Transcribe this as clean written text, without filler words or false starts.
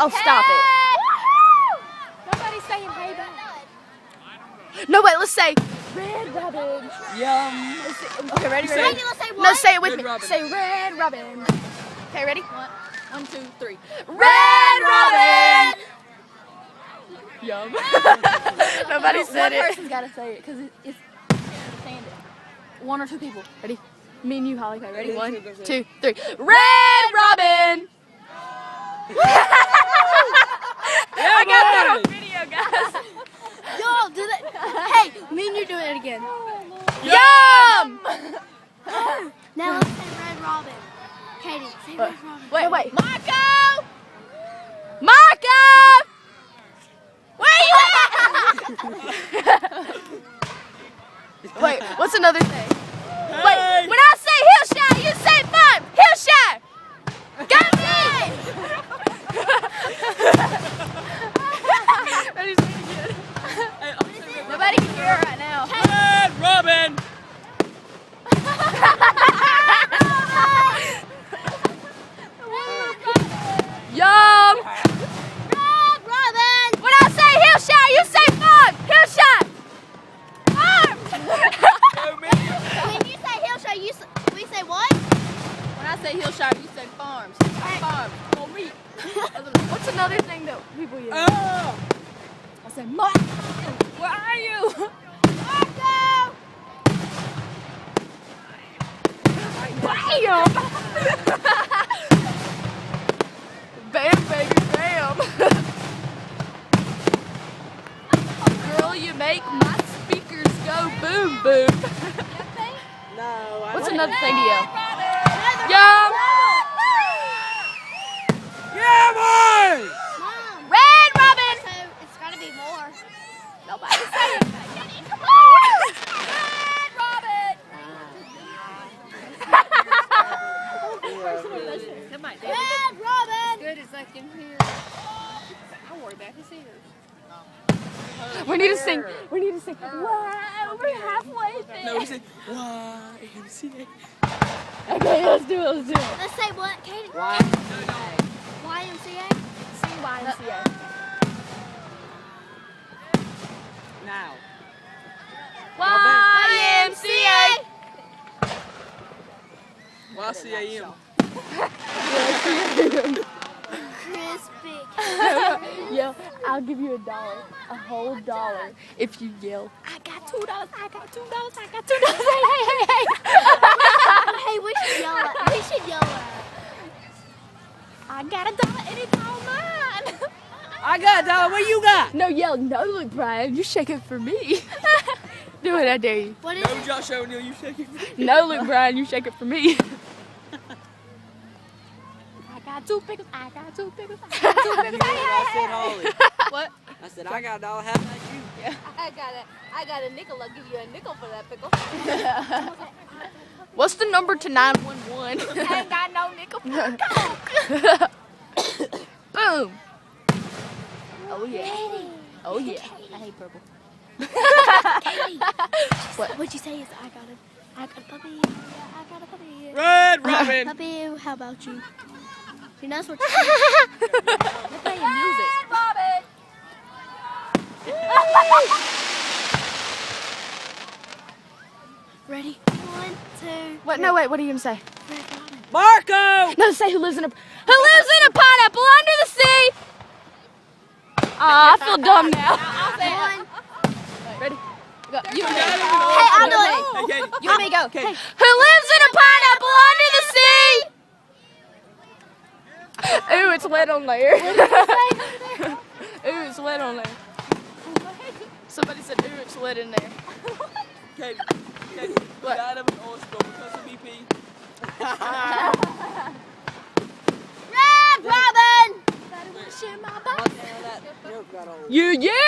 Oh, stop it. Nobody's saying hey back. No, wait, let's say. Red Robin. Yum. Okay, ready? Say- Ready? Let's say what? No, say it with Red me. Robin. Say Red Robin. Okay, ready? 1, 2, 3. Red Robin! Yum. Nobody said One it. person's got to say it because it's understand it. One or two people. Ready? Me and you, Holly. Okay, ready? Yeah, 1, go, go, go. 2, 3. Red Robin! I got that on video, guys. Yo, do that. Hey, me and you do it again. Yum! Now let's say Red Robin. Katie, say Red Robin. Wait. Marco! Marco! Where you at? Wait, what's another thing? Wait, when I say Hillshire, you say fun! Hillshire! Got me! Ready to say it again? Nobody can hear it right now. Red Robin. Yum! Red Robin. When I say Hillshire, you say farm! Hillshire! Farm! When you say Hillshire, we say what? When I say Hillshire, you say farms. Farms. For me. What's another thing that people use? Oh. I say, Mark! Where are you? Marco. Bam! Bam, baby, bam! Girl, you make my speakers go boom, boom. No. What's another thing to yell? Yum! Yeah, boy. Mom. Red Robin! So it's got to be more. Nobody say it. Come on! Red Robin! Red Robin. Good as I can hear. I worry about his ears. We need to sing. Wow, we're halfway there. No, we say YMCA. Okay, let's do it. Let's say what, Katie? YMCA? Sing YMCA. Now. YMCA. YCAM. Crispy. Yeah, I'll give you $1, a whole dollar, if you yell, I got $2, I got $2, I got $2. Hey. Hey, we should yell at. I got $1 and it's all mine. I got $1. What you got? No, yell, no, look, Brian, you shake it for me. Do it, I dare you. What is No, it? Josh O'Neal, you shaking. No, look, Brian, you shake it for me. I got 2 pickles, I got 2 pickles, I got 2 pickles. I said Holly. What? I said I got $1. How about you? I got a nickel. I'll give you a nickel for that pickle. What's the number to 911? I ain't got no nickel for a Coke. Boom. Oh yeah. Oh yeah. I hate purple. What you say is I got a puppy. I got a puppy. Red Robin. Puppy, how about you? She knows what you're saying. We're playing music. Ready? 1, 2. What? No, wait. What are you gonna say? Red Robin. Marco. No, say who lives in a pineapple under the sea. I feel dumb now. One. Ready? Go. You Hey, I'll do it. Hey, Katie. You and me go. Okay. Who lives in a pineapple under the sea? Ooh, it's wet on there. Ooh, it's wet on there. Somebody said, ooh, it's wet in there. Katie. What? Died of an oil spill because of BP. Red Robin. That joke got old. Yeah.